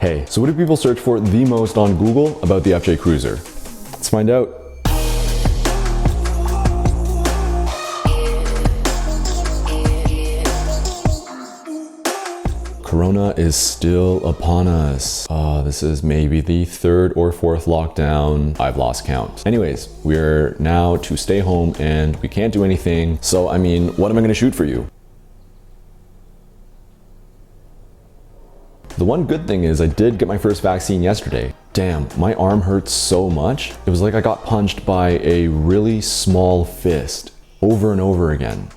Hey, so what do people search for the most on Google about the FJ Cruiser? Let's find out. Corona is still upon us. This is maybe the third or fourth lockdown. I've lost count. Anyways, we're now to stay home and we can't do anything. So, I mean, what am I gonna shoot for you? The one good thing is I did get my first vaccine yesterday. Damn, my arm hurts so much. It was like I got punched by a really small fist over and over again.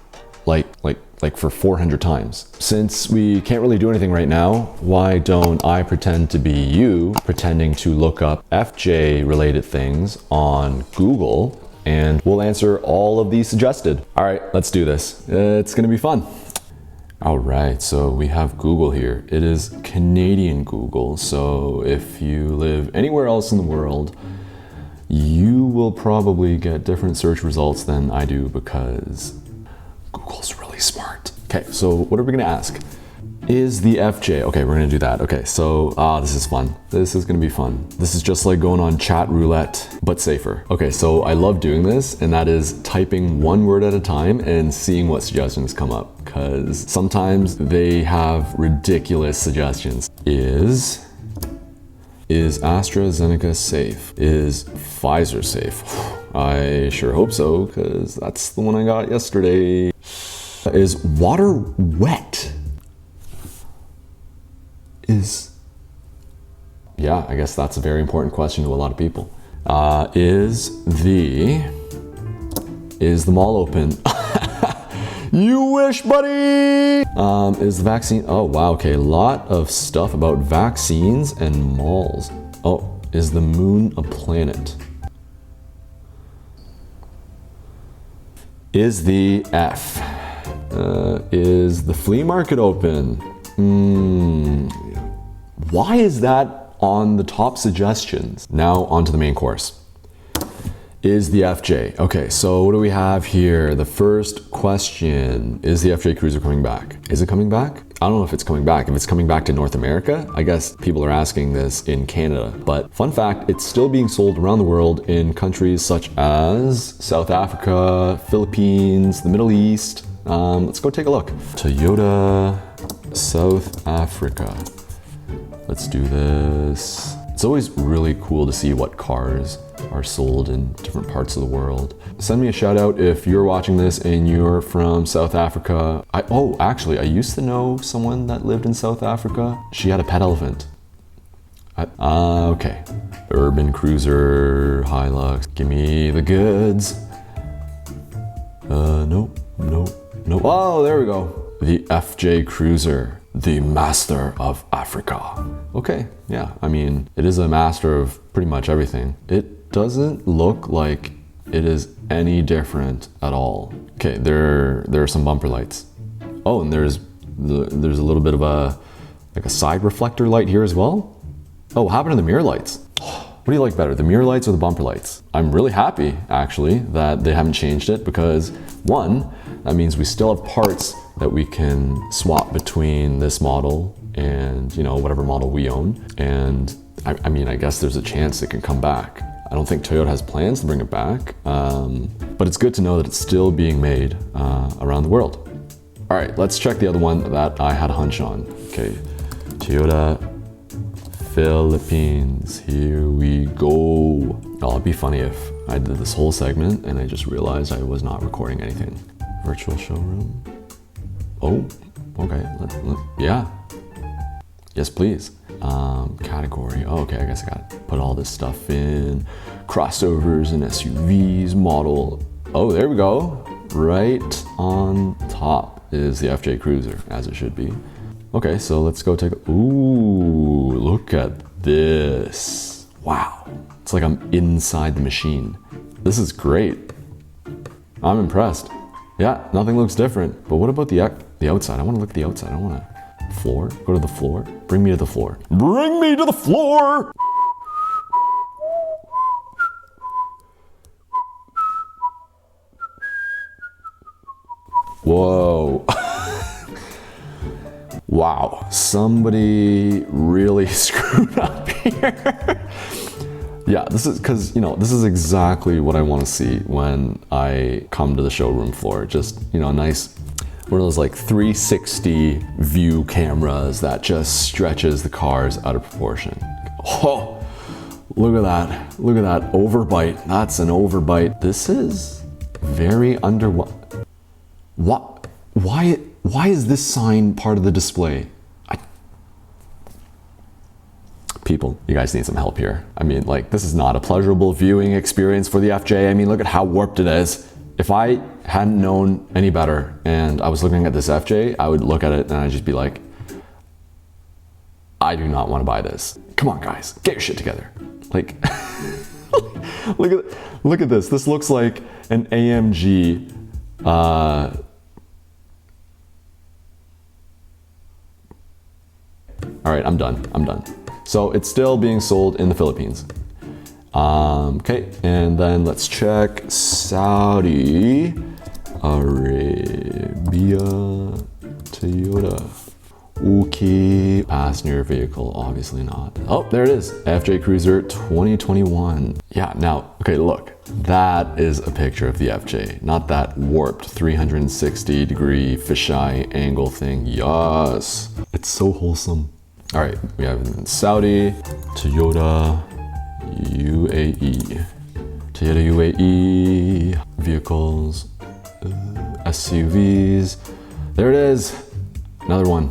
Like for 400 times. Since we can't really do anything right now, why don't I pretend to be you, pretending to look up FJ related things on Google, and we'll answer all of these suggested. All right, let's do this. It's gonna be fun. All right, so we have Google here. It is Canadian Google, so if you live anywhere else in the world, you will probably get different search results than I do because Google's really smart. Okay, so what are we gonna ask? Is the FJ, okay, we're gonna do that. Okay, so, this is fun. This is gonna be fun. This is just like going on chat roulette, but safer. Okay, so I love doing this, and that is typing one word at a time and seeing what suggestions come up, because sometimes they have ridiculous suggestions. Is AstraZeneca safe? Is Pfizer safe? I sure hope so, because that's the one I got yesterday. Is water wet? Yeah, I guess that's a very important question to a lot of people. Is the mall open? You wish, buddy! Is the vaccine, oh wow, okay, a lot of stuff about vaccines and malls. Oh, is the moon a planet? Is the F? Is the flea market open? Why is that on the top suggestions? Now on to the main course. Is the FJ? Okay, so what do we have here? The first question, is the FJ Cruiser coming back? Is it coming back? I don't know if it's coming back. If it's coming back to North America, I guess people are asking this in Canada. But fun fact, it's still being sold around the world in countries such as South Africa, Philippines, the Middle East. Let's go take a look. Toyota, South Africa. Let's do this. It's always really cool to see what cars are sold in different parts of the world. Send me a shout out if you're watching this and you're from South Africa. Actually, I used to know someone that lived in South Africa. She had a pet elephant. Okay. Urban Cruiser, Hilux, give me the goods. Nope. Oh, there we go. The FJ Cruiser, the master of Africa. Okay, yeah, I mean, it is a master of pretty much everything. It doesn't look like it is any different at all. Okay, there are some bumper lights. Oh, and there's a little bit of a side reflector light here as well. Oh, what happened to the mirror lights? What do you like better, the mirror lights or the bumper lights? I'm really happy, actually, that they haven't changed it because, one, that means we still have parts that we can swap between this model and, you know, whatever model we own. And I mean, I guess there's a chance it can come back. I don't think Toyota has plans to bring it back, but it's good to know that it's still being made around the world. All right, let's check the other one that I had a hunch on. Okay, Toyota Philippines, here we go. Oh, it'd be funny if I did this whole segment and I just realized I was not recording anything. Virtual showroom. Oh, okay, yeah. Yes, please. Category, oh, okay, I guess I gotta put all this stuff in. Crossovers and SUVs, model. Oh, there we go. Right on top is the FJ Cruiser, as it should be. Okay, so let's go take a, ooh, look at this. Wow, it's like I'm inside the machine. This is great. I'm impressed. Yeah, nothing looks different. But what about the outside? I want to look at the outside. I want to floor. Go to the floor. Bring me to the floor. Bring me to the floor! Whoa. Wow, somebody really screwed up here. Yeah, this is because, this is exactly what I want to see when I come to the showroom floor. Just, nice, one of those like 360 view cameras that just stretches the cars out of proportion. Oh, look at that. Look at that overbite. That's an overbite. This is very underwhelming. What? Why is this sign part of the display? People, you guys need some help here. I mean, like, this is not a pleasurable viewing experience for the FJ. I mean, look at how warped it is. If I hadn't known any better and I was looking at this FJ, I would look at it and I'd just be like, I do not want to buy this. Come on, guys, get your shit together. Like, look at this. This looks like an AMG. All right, I'm done. So it's still being sold in the Philippines. Okay, and then let's check Saudi Arabia, Toyota. Okay, passenger vehicle, obviously not. Oh, there it is, FJ Cruiser 2021. Yeah, now, okay, look, that is a picture of the FJ, not that warped 360-degree fisheye angle thing. Yes, it's so wholesome. All right, we have Saudi, Toyota, UAE. Toyota UAE, vehicles, SUVs. There it is, another one,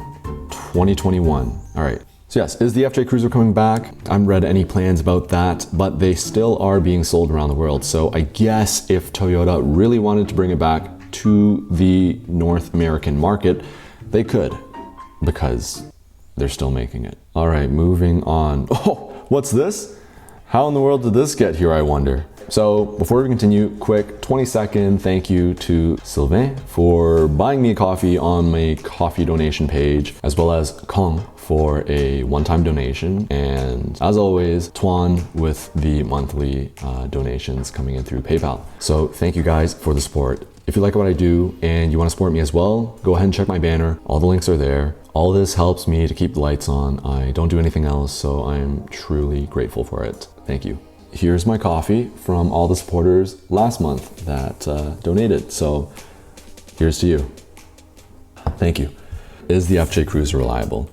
2021. All right, so yes, is the FJ Cruiser coming back? I haven't read any plans about that, but they still are being sold around the world. So I guess if Toyota really wanted to bring it back to the North American market, they could, because they're still making it. All right, moving on. Oh, what's this? How in the world did this get here, I wonder? So before we continue, quick 20-second thank you to Sylvain for buying me a coffee on my coffee donation page, as well as Kong for a one-time donation, and as always, Tuan with the monthly donations coming in through PayPal. So thank you guys for the support. If you like what I do and you want to support me as well, go ahead and check my banner. All the links are there. All this helps me to keep the lights on. I don't do anything else, so I'm truly grateful for it. Thank you. Here's my coffee from all the supporters last month that donated. So here's to you. Thank you. Is the FJ Cruiser reliable?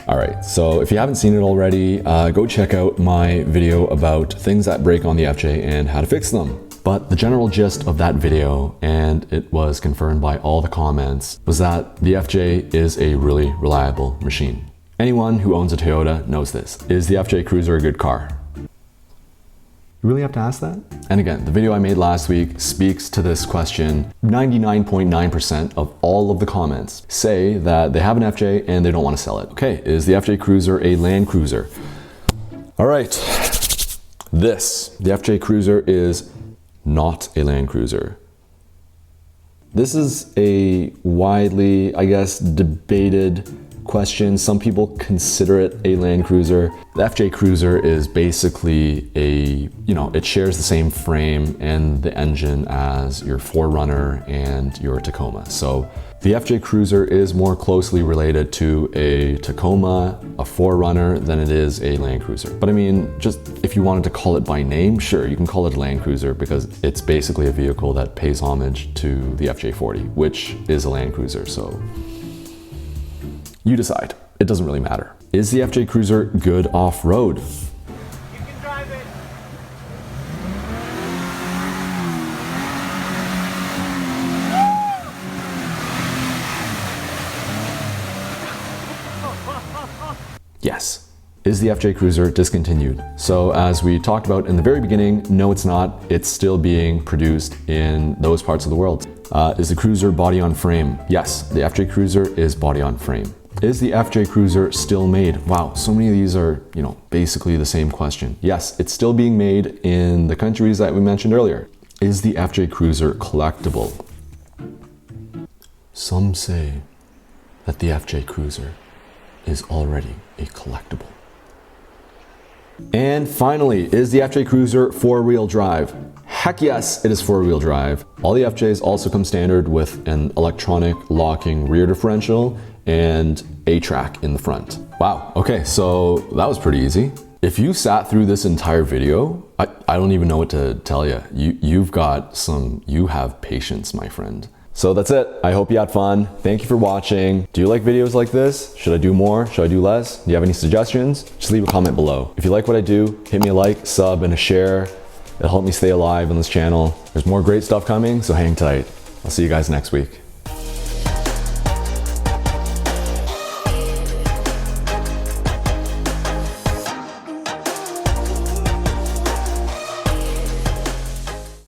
All right, so if you haven't seen it already, go check out my video about things that break on the FJ and how to fix them. But the general gist of that video, and it was confirmed by all the comments, was that the FJ is a really reliable machine. Anyone who owns a Toyota knows this. Is the FJ Cruiser a good car? You really have to ask that? And again, the video I made last week speaks to this question. 99.9% of all of the comments say that they have an FJ and they don't want to sell it. Okay, is the FJ Cruiser a Land Cruiser? All right, the FJ Cruiser is not a Land Cruiser. This is a widely, I guess, debated question. Some people consider it a Land Cruiser. The FJ Cruiser is basically it shares the same frame and the engine as your 4Runner and your Tacoma. So the FJ Cruiser is more closely related to a Tacoma, a 4Runner, than it is a Land Cruiser. But I mean, just if you wanted to call it by name, sure, you can call it a Land Cruiser because it's basically a vehicle that pays homage to the FJ40, which is a Land Cruiser. So you decide. It doesn't really matter. Is the FJ Cruiser good off-road? You can drive it. Yes. Is the FJ Cruiser discontinued? So as we talked about in the very beginning, no it's not. It's still being produced in those parts of the world. Is the Cruiser body on frame? Yes, the FJ Cruiser is body on frame. Is the FJ Cruiser still made? Wow, so many of these are, basically the same question. Yes, it's still being made in the countries that we mentioned earlier. Is the FJ Cruiser collectible? Some say that the FJ Cruiser is already a collectible. And finally, is the FJ Cruiser four-wheel drive? Heck yes, it is four-wheel drive. All the FJs also come standard with an electronic locking rear differential and a track in the front. Wow, okay, so that was pretty easy. If you sat through this entire video, I don't even know what to tell you. You have patience, my friend. So that's it. I hope you had fun. Thank you for watching. Do you like videos like this? Should I do more? Should I do less? Do you have any suggestions? Just leave a comment below. If you like what I do, hit me a like, sub, and a share. It'll help me stay alive on this channel. There's more great stuff coming, so hang tight. I'll see you guys next week.